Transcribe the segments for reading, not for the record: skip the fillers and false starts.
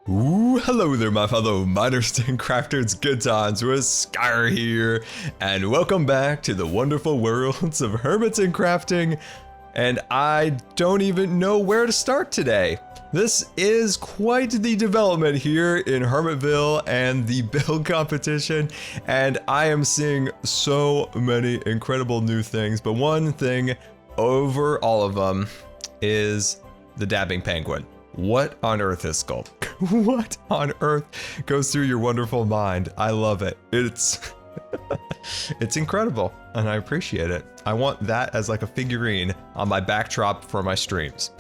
Ooh, hello there, my fellow miners and crafters. Good times with Scar here, and welcome back to the wonderful worlds of Hermits and Crafting. And I don't even know where to start today. This is quite the development here in Hermits Ville and the build competition, and I am seeing so many incredible new things, but one thing over all of them is the dabbing penguin. What on earth is isakll? What on earth goes through your wonderful mind? I love it. It's incredible, and I appreciate it. I want that as like a figurine on my backdrop for my streams.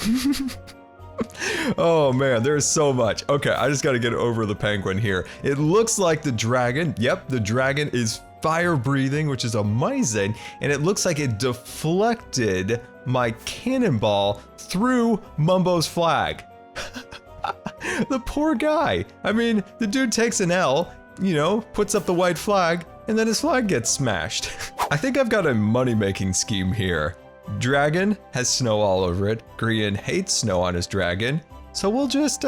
Oh man, there's so much. Okay, I just gotta get over the penguin here. It looks like the dragon. Yep, the dragon is fire breathing, which is amazing, and it looks like it deflected my cannonball through Mumbo's flag. The poor guy. I mean, the dude takes an L, you know, puts up the white flag, and then his flag gets smashed. I think I've got a money-making scheme here. Dragon has snow all over it. Grian hates snow on his dragon, so we'll just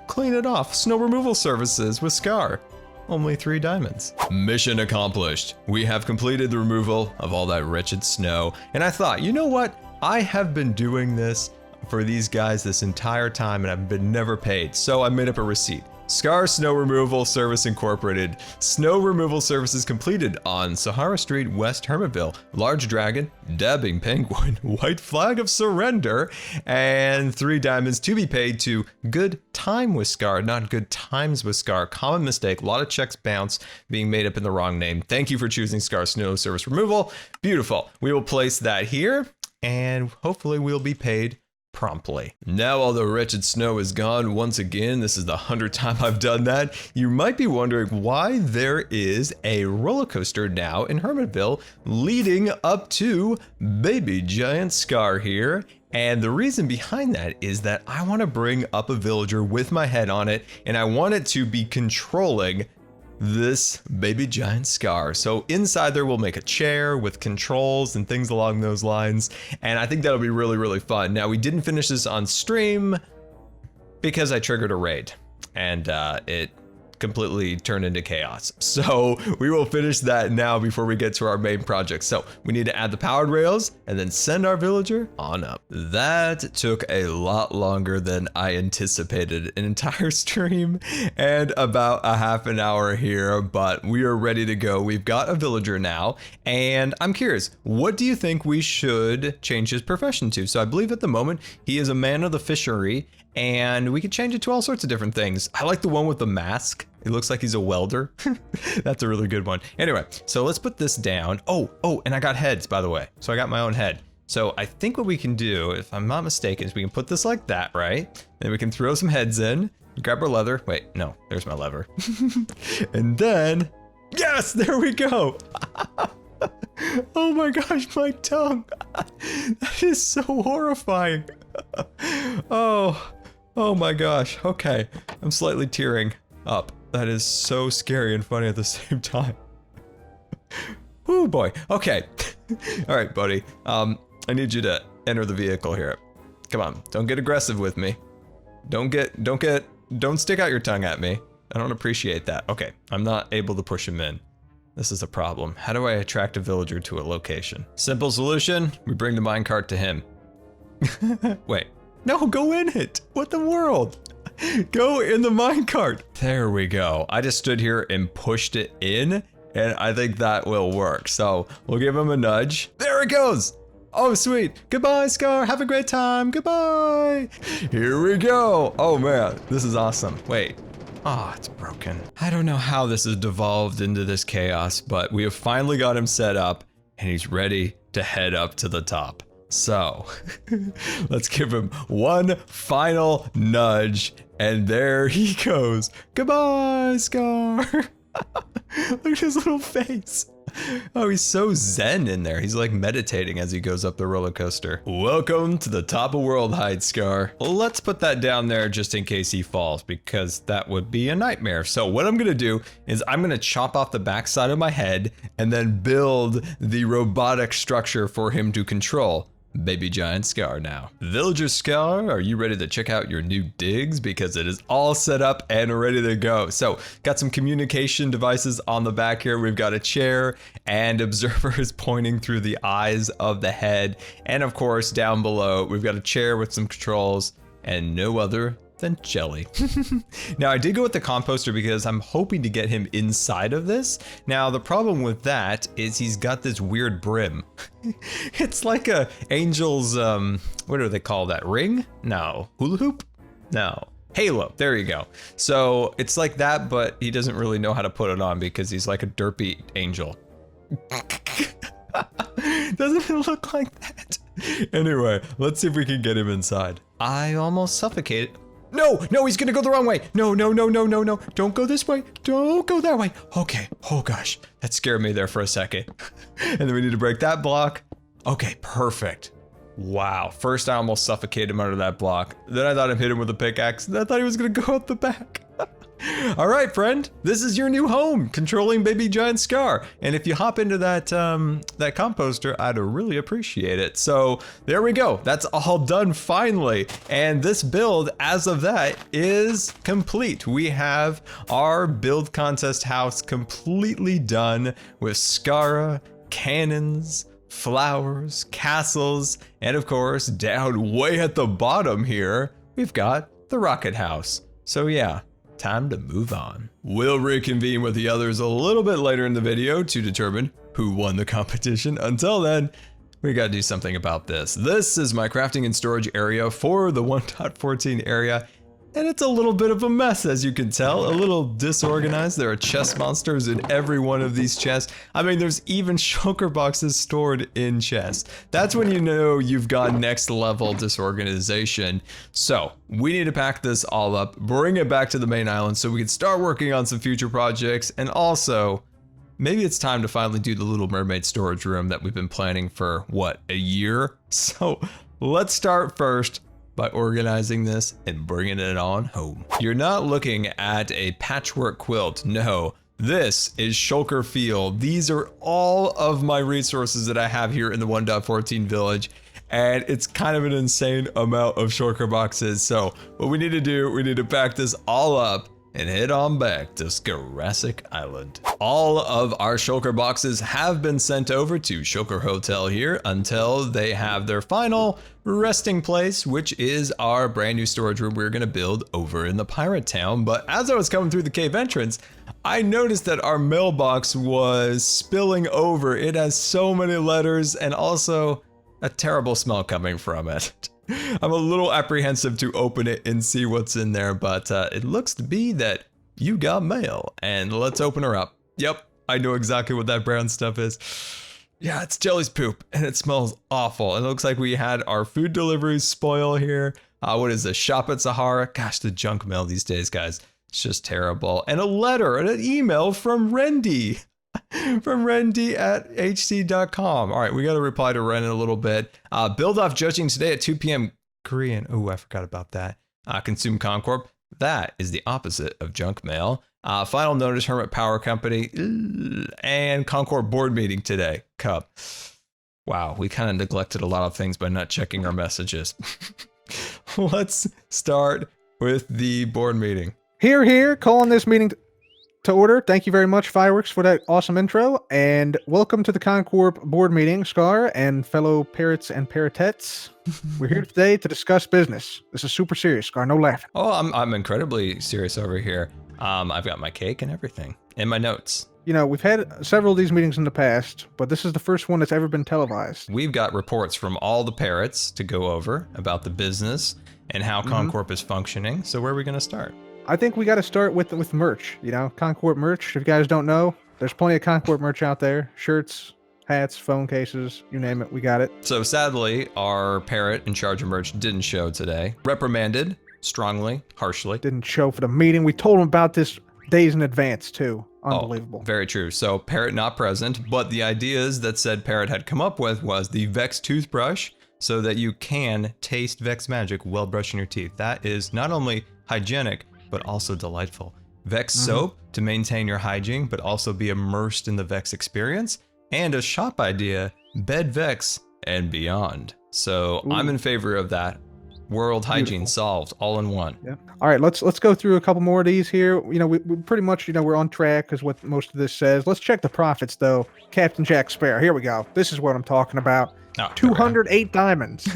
clean it off. Snow removal services with Scar. Only 3 diamonds. Mission accomplished. We have completed the removal of all that wretched snow, and I thought, you know what? I have been doing this for these guys this entire time and I've been never paid, so I made up a receipt. Scar Snow Removal Service Incorporated. Snow removal services completed on Sahara Street, West Hermitville. Large dragon, dabbing penguin, white flag of surrender, and 3 diamonds to be paid to GoodTimesWithScar, not GoodTimesWithScar. Common mistake, a lot of checks bounce, being made up in the wrong name. Thank you for choosing Scar Snow Service Removal. Beautiful. We will place that here, and hopefully we'll be paid promptly. Now all the wretched snow is gone once again. This is the 100th time I've done that. You might be wondering why there is a roller coaster now in Hermitville leading up to Baby Giant Scar here. And the reason behind that is that I want to bring up a villager with my head on it, and I want it to be controlling this Baby Giant Scar. So inside there we'll make a chair with controls and things along those lines, and I think that'll be really, really fun. Now we didn't finish this on stream because I triggered a raid and it completely turned into chaos. So we will finish that now before we get to our main project. So we need to add the powered rails and then send our villager on up. That took a lot longer than I anticipated. An entire stream and about a half an hour here, but we are ready to go. We've got a villager now, and I'm curious, what do you think we should change his profession to? So I believe at the moment he is a man of the fishery, and we could change it to all sorts of different things. I like the one with the mask. It looks like he's a welder. That's a really good one. Anyway, so let's put this down. Oh, and I got heads, by the way. So I got my own head. So I think what we can do, if I'm not mistaken, is we can put this like that, right? Then we can throw some heads in, grab our leather. Wait, no, there's my lever. And then, yes, there we go. Oh my gosh, my tongue. That is so horrifying. Oh my gosh. Okay, I'm slightly tearing up. That is so scary and funny at the same time. Oh boy. Okay. All right, buddy. I need you to enter the vehicle here. Come on. Don't get aggressive with me. Don't stick out your tongue at me. I don't appreciate that. Okay. I'm not able to push him in. This is a problem. How do I attract a villager to a location? Simple solution. We bring the minecart to him. Wait. No, go in it. What the world? Go in the minecart. There we go. I just stood here and pushed it in, and I think that will work. So we'll give him a nudge. There it goes. Oh, sweet. Goodbye, Scar. Have a great time. Goodbye. Here we go. Oh man, this is awesome. Wait. Ah, it's broken. I don't know how this has devolved into this chaos, but we have finally got him set up, and he's ready to head up to the top. So let's give him one final nudge, and there he goes. Goodbye, Scar. Look at his little face. Oh, he's so zen in there. He's like meditating as he goes up the roller coaster. Welcome to the top of world heights, Scar. Let's put that down there just in case he falls, because that would be a nightmare. So what I'm gonna do is I'm gonna chop off the backside of my head and then build the robotic structure for him to control. Baby Giant Scar now. Villager Scar, are you ready to check out your new digs? Because it is all set up and ready to go. So, got some communication devices on the back here. We've got a chair and observers pointing through the eyes of the head. And of course, down below, we've got a chair with some controls and no other than Jelly. Now, I did go with the composter because I'm hoping to get him inside of this. Now, the problem with that is he's got this weird brim. It's like a angel's, what do they call that? Ring? No. Hula hoop? No. Halo. There you go. So it's like that, but he doesn't really know how to put it on because he's like a derpy angel. Doesn't it look like that? Anyway, let's see if we can get him inside. I almost suffocated. No, he's gonna go the wrong way. No. Don't go this way. Don't go that way. Okay. Oh gosh, that scared me there for a second. And then we need to break that block. Okay, perfect. Wow, first I almost suffocated him under that block. Then I thought I hit him with a pickaxe. Then I thought he was gonna go out the back. All right, friend, this is your new home, controlling Baby Giant Scar. And if you hop into that that composter, I'd really appreciate it. So there we go. That's all done finally. And this build, as of that, is complete. We have our build contest house completely done with Scara, cannons, flowers, castles, and of course, down way at the bottom here, we've got the rocket house. So yeah. Time to move on. We'll reconvene with the others a little bit later in the video to determine who won the competition. Until then, we gotta do something about this. This is my crafting and storage area for the 1.14 area, and it's a little bit of a mess, as you can tell, a little disorganized. There are chest monsters in every one of these chests. I mean, there's even shulker boxes stored in chests. That's when you know you've gone next level disorganization. So we need to pack this all up, bring it back to the main island so we can start working on some future projects. And also, maybe it's time to finally do the Little Mermaid storage room that we've been planning for, what, a year? So let's start first by organizing this and bringing it on home. You're not looking at a patchwork quilt. No, this is Shulker Field. These are all of my resources that I have here in the 1.14 village. And it's kind of an insane amount of shulker boxes. So what we need to do, we need to pack this all up and head on back to Jurassic Island. All of our shulker boxes have been sent over to Shulker Hotel here until they have their final resting place, which is our brand new storage room we're gonna build over in the pirate town. But as I was coming through the cave entrance, I noticed that our mailbox was spilling over. It has so many letters and also a terrible smell coming from it. I'm a little apprehensive to open it and see what's in there, but it looks to be that you got mail. And let's open her up. Yep, I know exactly what that brown stuff is. Yeah, it's Jelly's poop, and it smells awful. And it looks like we had our food deliveries spoil here. What is this, Shop at Sahara? Gosh, the junk mail these days, guys. It's just terrible. And a letter and an email from Rendy. From Rendy at hc.com. All right, we got to reply to Ren in a little bit. Build off judging today at 2 p.m. Grian. Oh, I forgot about that. Consume ConCorp. That is the opposite of junk mail. Final notice, Hermit Power Company. And ConCorp board meeting today. Cup. Wow, we kind of neglected a lot of things by not checking our messages. Let's start with the board meeting. Here, calling this meeting to order. Thank you very much, Fireworks, for that awesome intro, and welcome to the ConCorp board meeting, Scar and fellow parrots and parrotettes. We're here today to discuss business. This is super serious, Scar. No laughing. Oh, I'm incredibly serious over here. I've got my cake and everything, and my notes. You know, we've had several of these meetings in the past, but this is the first one that's ever been televised. We've got reports from all the parrots to go over about the business and how ConCorp is functioning. So where are we going to start? I think we got to start with merch. You know, ConCorp merch. If you guys don't know, there's plenty of ConCorp merch out there. Shirts, hats, phone cases, you name it, we got it. So sadly, our parrot in charge of merch didn't show today. Reprimanded strongly, harshly. Didn't show for the meeting. We told him about this days in advance too. Unbelievable. Oh, very true. So parrot not present, but the ideas that said parrot had come up with was the Vex toothbrush so that you can taste Vex magic while brushing your teeth. That is not only hygienic, but also delightful. Vex soap to maintain your hygiene, but also be immersed in the Vex experience. And a shop idea, Bed Vex and beyond. So Ooh. I'm in favor of that. World hygiene Beautiful. solved, all in one. Yeah. All right, let's go through a couple more of these here. You know, we pretty much, you know, we're on track is what most of this says. Let's check the profits though. Captain Jack Sparrow. Here we go. This is what I'm talking about. Oh, 208 diamonds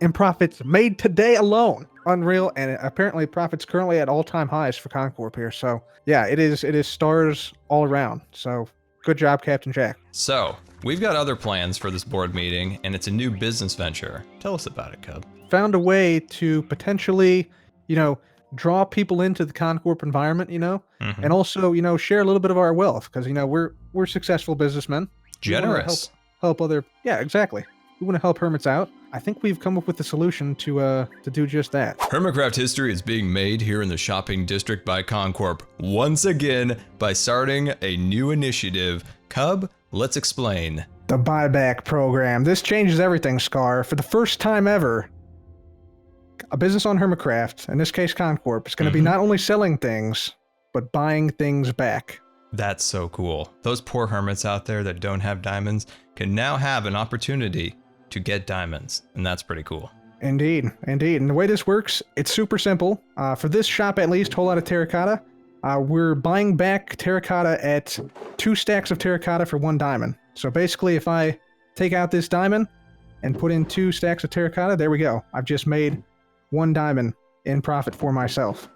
in profits made today alone. Unreal, and apparently profits currently at all-time highs for ConCorp here. So yeah, it is stars all around. So good job, Captain Jack. So we've got other plans for this board meeting, and it's a new business venture. Tell us about it, Cub. Found a way to potentially, you know, draw people into the ConCorp environment, you know, and also, you know, share a little bit of our wealth because, you know, we're successful businessmen. Generous. Help other. Yeah, exactly. We want to help hermits out. I think we've come up with a solution to do just that. Hermitcraft history is being made here in the shopping district by ConCorp once again by starting a new initiative. Cub, let's explain. The buyback program. This changes everything, Scar. For the first time ever, a business on Hermitcraft, in this case ConCorp, is going to be not only selling things, but buying things back. That's so cool. Those poor hermits out there that don't have diamonds can now have an opportunity to get diamonds, and that's pretty cool. Indeed, indeed. And the way this works, it's super simple. For this shop at least, whole lot of terracotta, we're buying back terracotta at 2 stacks of terracotta for 1 diamond. So basically, if I take out this diamond and put in 2 stacks of terracotta, there we go. I've just made 1 diamond in profit for myself.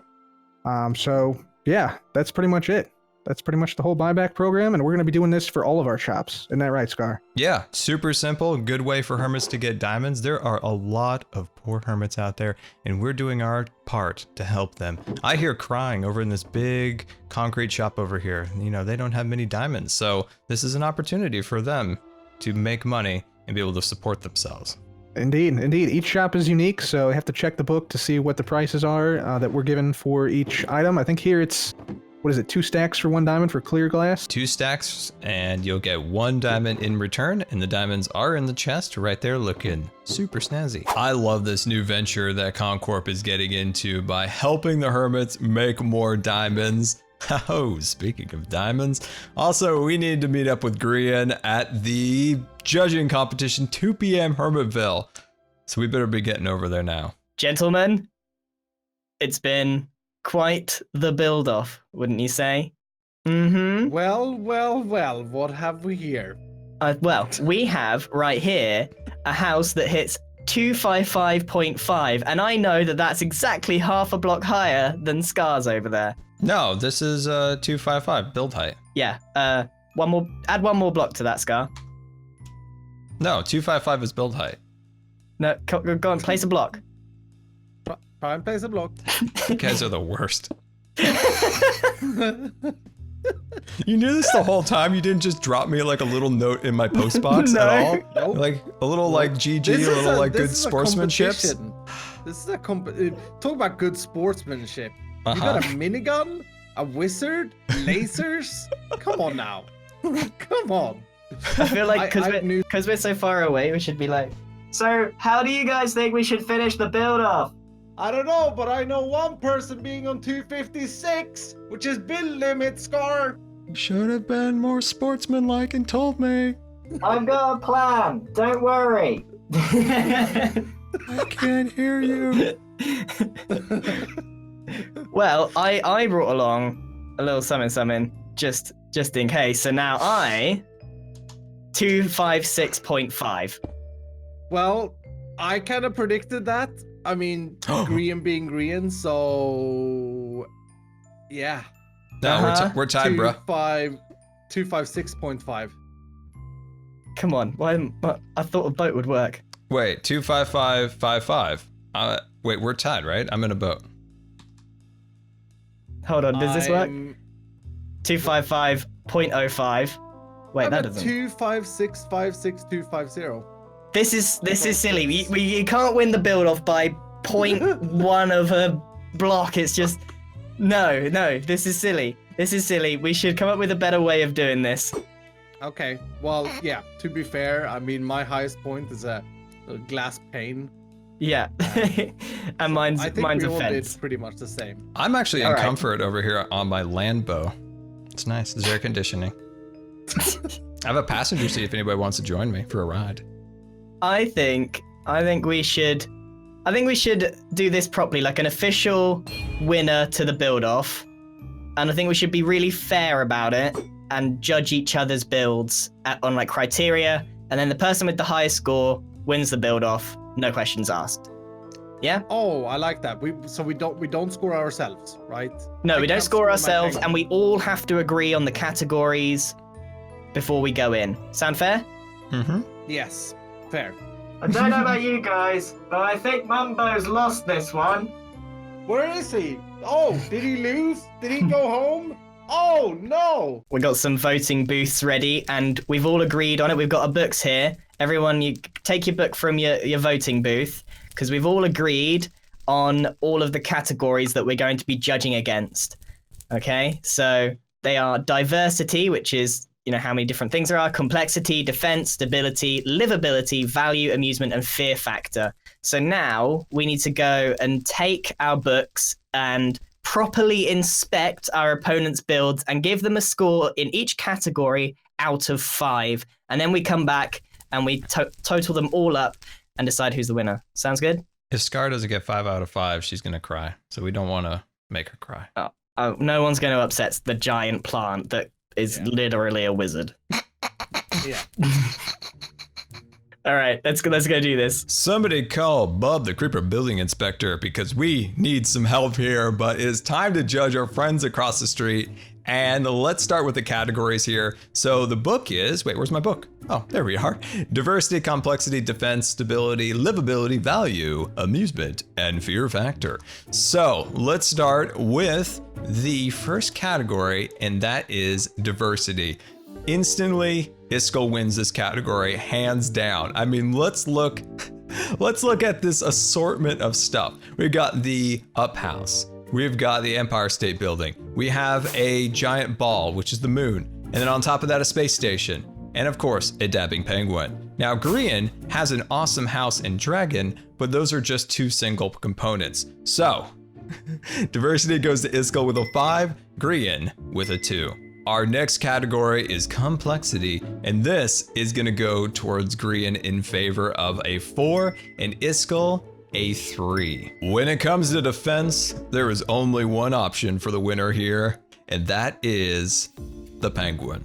So yeah, that's pretty much it. That's pretty much the whole buyback program, and we're going to be doing this for all of our shops. Isn't that right, Scar? Yeah, super simple. Good way for hermits to get diamonds. There are a lot of poor hermits out there, and we're doing our part to help them. I hear crying over in this big concrete shop over here. You know, they don't have many diamonds, so this is an opportunity for them to make money and be able to support themselves. Indeed, indeed. Each shop is unique, so you have to check the book to see what the prices are that we're given for each item. I think here it's, what is it, 2 stacks for 1 diamond for clear glass? 2 stacks, and you'll get 1 diamond in return, and the diamonds are in the chest right there looking super snazzy. I love this new venture that ConCorp is getting into by helping the hermits make more diamonds. Oh, speaking of diamonds, also we need to meet up with Grian at the judging competition, 2 p.m. Hermitville. So we better be getting over there now. Gentlemen, it's been quite the build-off, wouldn't you say? Well, what have we here? Well, we have right here a house that hits 255.5, and I know that that's exactly half a block higher than Scar's over there. No, this is 255 build height. Yeah, add 1 more block to that, Scar. No, 255 is build height. No, go on, place a block. Try and place a block. You guys are the worst. You knew this the whole time? You didn't just drop me like a little note in my post box at all? Nope. Like a little like GG, a little like good sportsmanship? This is a talk about good sportsmanship. You got a minigun, a wizard, lasers. Come on now. Come on. I feel like because we're so far away, we should be like, so how do you guys think we should finish the build-off? I don't know, but I know one person being on 256, which is build limit, Scar. Should have been more sportsmanlike and told me. I've got a plan. Don't worry. I can't hear you. Well, I brought along a little something just in case. So now 256.5. Well, I kind of predicted that. I mean, Grian being Grian, so yeah. No, we're tied, bro. 256.5. Come on, I thought a boat would work. Wait, 25555. Wait, we're tied, right? I'm in a boat. Hold on, does this work? 255.05. Wait, that doesn't. 256.56250. This is silly. You can't win the build off by 0.1 of a block. It's just no. This is silly. We should come up with a better way of doing this. Okay. Well, yeah. To be fair, I mean my highest point is a glass pane. Yeah, and mine's I think a we all fence. did pretty much the same. I'm actually in All right. comfort over here on my land bow. It's nice. There's air conditioning. I have a passenger seat if anybody wants to join me for a ride. I think we should do this properly, like an official winner to the build-off. And I think we should be really fair about it and judge each other's builds on like criteria. And then the person with the highest score wins the build-off, no questions asked. Yeah? Oh, I like that. We don't score ourselves, right? No, we don't score ourselves, and we all have to agree on the categories before we go in. Sound fair? Mm-hmm. Yes, fair. I don't know about you guys, but I think Mumbo's lost this one. Where is he? Oh, did he lose? Did he go home? Oh, no! We got some voting booths ready, and we've all agreed on it. We've got our books here. Everyone, you take your book from your voting booth, because we've all agreed on all of the categories that we're going to be judging against. Okay, so they are diversity, which is, you know, how many different things there are, complexity, defense, stability, livability, value, amusement, and fear factor. So now we need to go and take our books and properly inspect our opponent's builds and give them a score in each category out of 5. And then we come back and we total them all up and decide who's the winner. Sounds good? If Scar doesn't get 5 out of 5, she's going to cry. So we don't want to make her cry. Oh, no one's going to upset the giant plant that is literally a wizard. Yeah. All right, let's go do this. Somebody call Bub, the Creeper Building Inspector, because we need some help here, but it's time to judge our friends across the street. And let's start with the categories here. So the book is, wait, where's my book? Oh, there we are. Diversity, complexity, defense, stability, livability, value, amusement, and fear factor. So let's start with the first category, and that is diversity. Instantly, isakll wins this category, hands down. I mean, let's look at this assortment of stuff. We've got the Up House. We've got the Empire State Building. We have a giant ball, which is the moon. And then on top of that, a space station. And of course, a dabbing penguin. Now, Grian has an awesome house and dragon, but those are just 2 single components. So, diversity goes to isakll with a 5, Grian with a 2. Our next category is complexity, and this is gonna go towards Grian in favor of a 4, and isakll a 3. When it comes to defense, there is only one option for the winner here, and that is the penguin.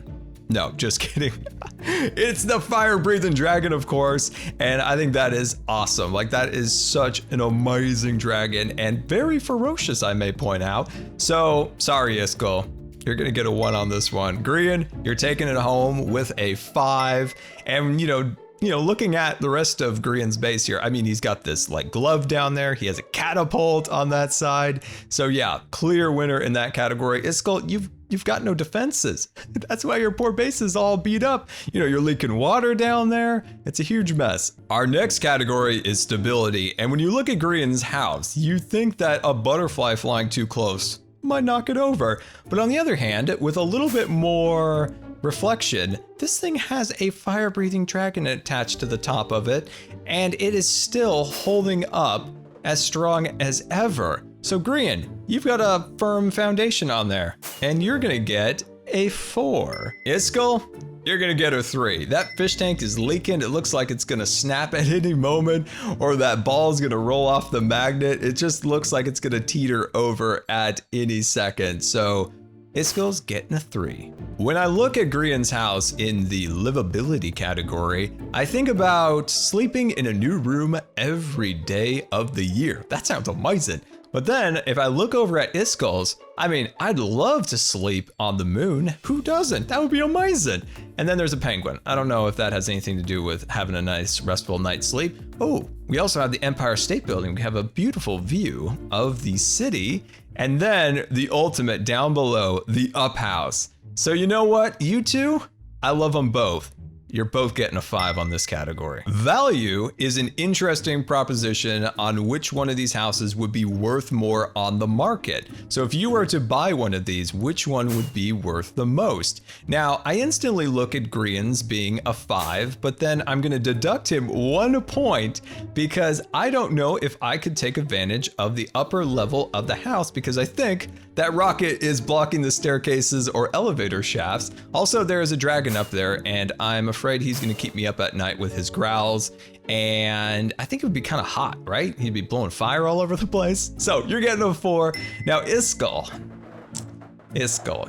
No, just kidding. It's the fire-breathing dragon, of course, and I think that is awesome. Like, that is such an amazing dragon, and very ferocious, I may point out. So, sorry, isakll. You're gonna get a 1 on this one. Grian, you're taking it home with a 5, and you know, looking at the rest of Grian's base here, I mean, he's got this like glove down there. He has a catapult on that side. So yeah, clear winner in that category. isakll, you've got no defenses. That's why your poor base is all beat up. You know, you're leaking water down there. It's a huge mess. Our next category is stability. And when you look at Grian's house, you think that a butterfly flying too close might knock it over. But on the other hand, with a little bit more reflection, this thing has a fire-breathing dragon attached to the top of it, and it is still holding up as strong as ever. So Grian, you've got a firm foundation on there, and you're gonna get a 4. isakll, you're gonna get a 3. That fish tank is leaking. It looks like it's gonna snap at any moment, or that ball is gonna roll off the magnet. It just looks like it's gonna teeter over at any second. So isakll's getting a 3. When I look at Grian's house in the livability category, I think about sleeping in a new room every day of the year. That sounds amazing. But then if I look over at isakll's, I mean, I'd love to sleep on the moon. Who doesn't? That would be amazing. And then there's a penguin. I don't know if that has anything to do with having a nice restful night's sleep. Oh, we also have the Empire State Building. We have a beautiful view of the city. And then the ultimate down below, the Up House. So you know what, you two, I love them both. You're both getting a 5 on this category. Value is an interesting proposition on which one of these houses would be worth more on the market. So if you were to buy one of these, which one would be worth the most? Now, I instantly look at Grian's being a 5, but then I'm gonna deduct him 1 point because I don't know if I could take advantage of the upper level of the house because I think that rocket is blocking the staircases or elevator shafts. Also, there is a dragon up there and I'm afraid afraid he's going to keep me up at night with his growls. And I think it would be kind of hot, right? He'd be blowing fire all over the place. So you're getting a 4. Now, isakll,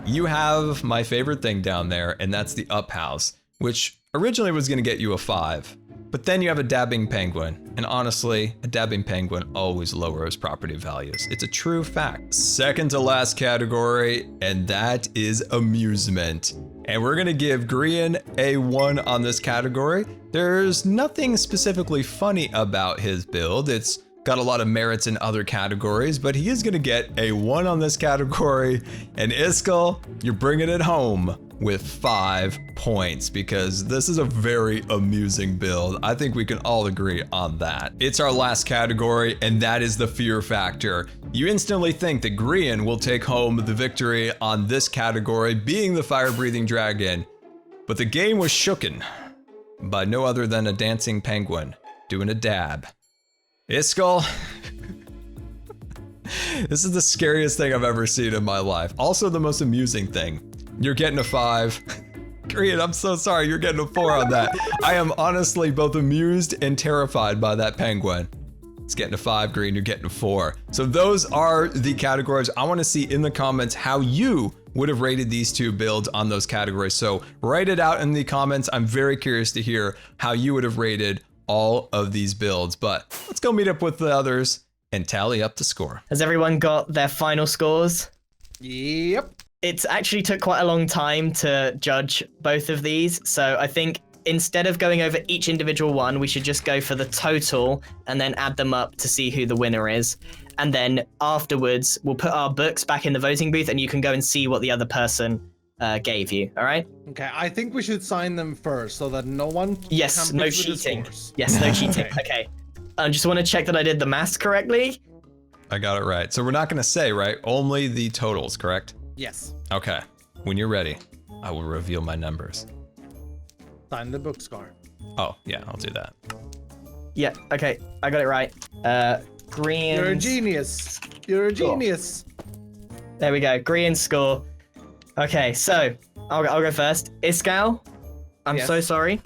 you have my favorite thing down there, and that's the up house, which originally was going to get you a 5. But then you have a dabbing penguin, and honestly, a dabbing penguin always lowers property values. It's a true fact. Second to last category, and that is amusement. And we're gonna give Grian a 1 on this category. There's nothing specifically funny about his build. It's got a lot of merits in other categories, but he is gonna get a 1 on this category. And isakll, you're bringing it home with 5 points because this is a very amusing build. I think we can all agree on that. It's our last category, and that is the fear factor. You instantly think that Grian will take home the victory on this category, being the fire-breathing dragon, but the game was shooken by no other than a dancing penguin doing a dab. isakll, this is the scariest thing I've ever seen in my life. Also the most amusing thing. You're getting a 5. Grian, I'm so sorry, you're getting a 4 on that. I am honestly both amused and terrified by that penguin. It's getting a 5, Grian, you're getting a 4. So those are the categories. I want to see in the comments how you would have rated these 2 builds on those categories. So write it out in the comments. I'm very curious to hear how you would have rated all of these builds. But let's go meet up with the others and tally up the score. Has everyone got their final scores? Yep. It's actually took quite a long time to judge both of these, so I think instead of going over each individual one, we should just go for the total and then add them up to see who the winner is. And then afterwards, we'll put our books back in the voting booth and you can go and see what the other person gave you, all right? Okay, I think we should sign them first so that no one Yes, no tampers with the cheating. scores. Yes, no cheating. Okay. I just want to check that I did the maths correctly. I got it right. So we're not going to say, right? Only the totals, correct? Yes. Okay. When you're ready, I will reveal my numbers. Sign the book, Scar. Oh, yeah, I'll do that. Yeah, okay, I got it right. Grian. You're a genius. You're a genius. There we go. Grian score. Okay, so I'll go first. isakll, I'm Yes. so sorry.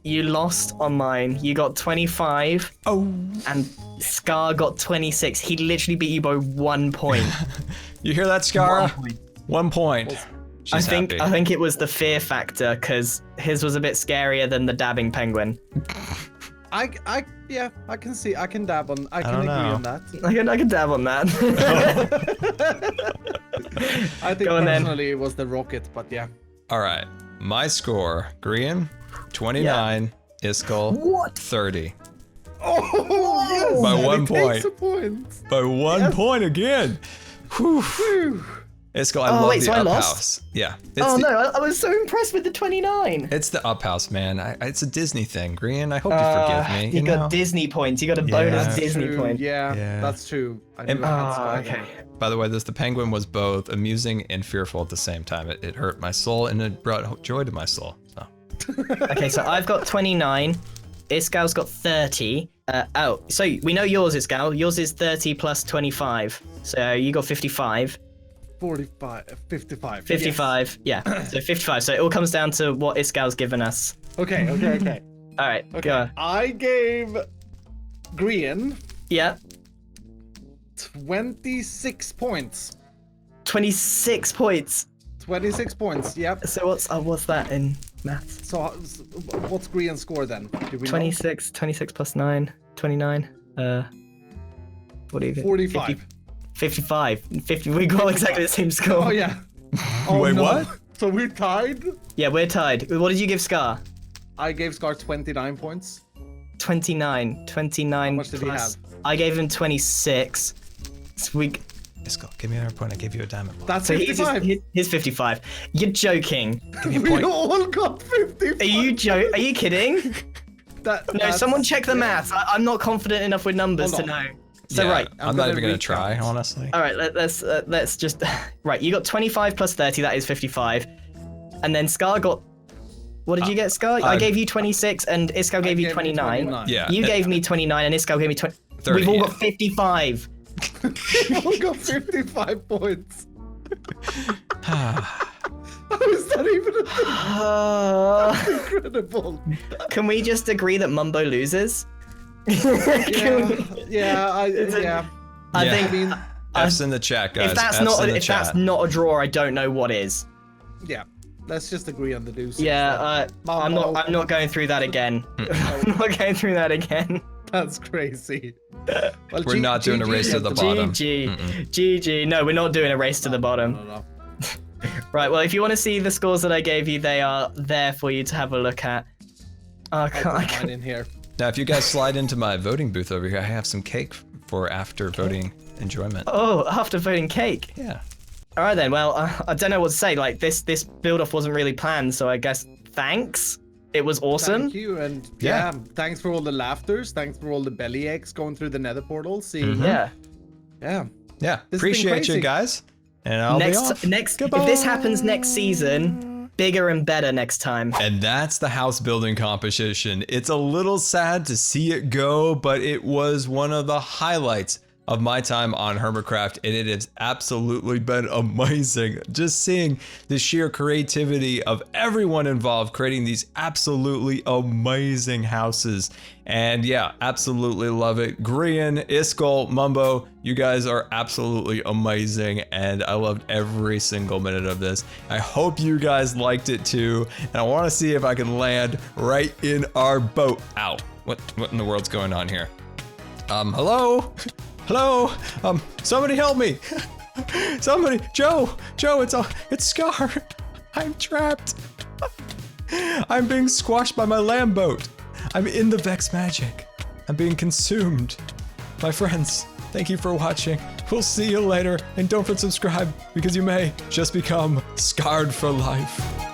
You lost on mine. You got 25. Oh. And Scar got 26. He literally beat you by 1 point. You hear that, Scar? 1 point. I She's think happy. it was the fear factor because his was a bit scarier than the dabbing penguin. Yeah, I can see. I can dab on. I can don't agree know. on that. I can dab on that. I think Go on then. personally it was the rocket, but yeah. All right. My score, Grian, 29, isakll, What? 30. Oh, yes! By and 1 it point. takes a point. By 1 point again. Whew. Whew. isakll, I Oh, love wait, the so I up lost? house. Yeah. Oh the, no, I was so impressed with the 29. It's the up house, man. It's a Disney thing. Grian, I hope you forgive me. You got Disney points. You got a bonus Yeah. Disney True. point. Yeah, that's true. I And- knew I had Scar. Okay. By the way, the penguin was both amusing and fearful at the same time. It hurt my soul and it brought joy to my soul. So. Okay, so I've got 29. isakll's got 30. So we know yours, isakll. Yours is 30 plus 25. So you got 55. 55. 55. Yeah. So 55. So it all comes down to what isakll's given us. Yes. Okay. All right. Okay. Go. I gave Grian Yeah. 26 points. 26 points. 26 points. Yep. So what's that in maths? So what's Grian's score then? Do we know? 26 plus 9. 29. What do you get? 45. 55. 50. We got exactly the same score. Oh yeah. Oh, Wait, no. what? So we're tied? Yeah, we're tied. What did you give Scar? I gave Scar 29 points. 29. 29 How much did he plus. I gave him 26. So isakll, give me another point. I gave you a diamond block. That's so 55. he's 55. You're joking. Give me a We point. all got 55. Are you kidding? No, That's- someone check the maths. I'm not confident enough with numbers Hold to on. know. So Yeah, right. I'm not gonna even going to recount. try, honestly. All right, let's just right. You got 25 plus 30. That is 55. And then Scar got. What did you get, Scar? I gave you 26, and isakll gave you 29. Yeah. You gave me 29, and isakll gave me 20. 30, We've all yeah. got 55. We all got 55 points. How is that even a thing? incredible. Can we just agree that Mumbo loses? Yeah, I think. I mean, F's in the chat, guys. If that's F's not in the chat. that's not a draw, I don't know what is. yeah. Let's just agree on the deuces. Yeah, I'm not going through that again. I'm not going through that again. That's crazy. Well, We're not doing a race to the bottom. GG. No, we're not doing a race to the bottom. No. Right, well, if you want to see the scores that I gave you, they are there for you to have a look at. I put mine in here. Now, if you guys slide into my voting booth over here, I have some cake for after voting enjoyment. Oh, after voting cake. Yeah. All right then. Well, I don't know what to say. Like this build-off wasn't really planned, so I guess thanks. It was awesome. Thank you, and yeah, thanks for all the laughters. Thanks for all the belly aches going through the nether portal. See, Yeah. yeah. Yeah. This has been Appreciate you crazy. guys. And I'll be off. Next, Goodbye. if this happens next season, bigger and better next time. And that's the house building competition. It's a little sad to see it go, but it was one of the highlights of my time on Hermitcraft, and it has absolutely been amazing. Just seeing the sheer creativity of everyone involved creating these absolutely amazing houses. And yeah, absolutely love it. Grian, isakll, Mumbo, you guys are absolutely amazing, and I loved every single minute of this. I hope you guys liked it too, and I want to see if I can land right in our boat. Ow, what in the world's going on here? Hello? Hello? Somebody help me! Somebody, Joe, it's Scar. I'm trapped. I'm being squashed by my lamb boat. I'm in the Vex magic. I'm being consumed. My friends, thank you for watching. We'll see you later, and don't forget to subscribe because you may just become scarred for life.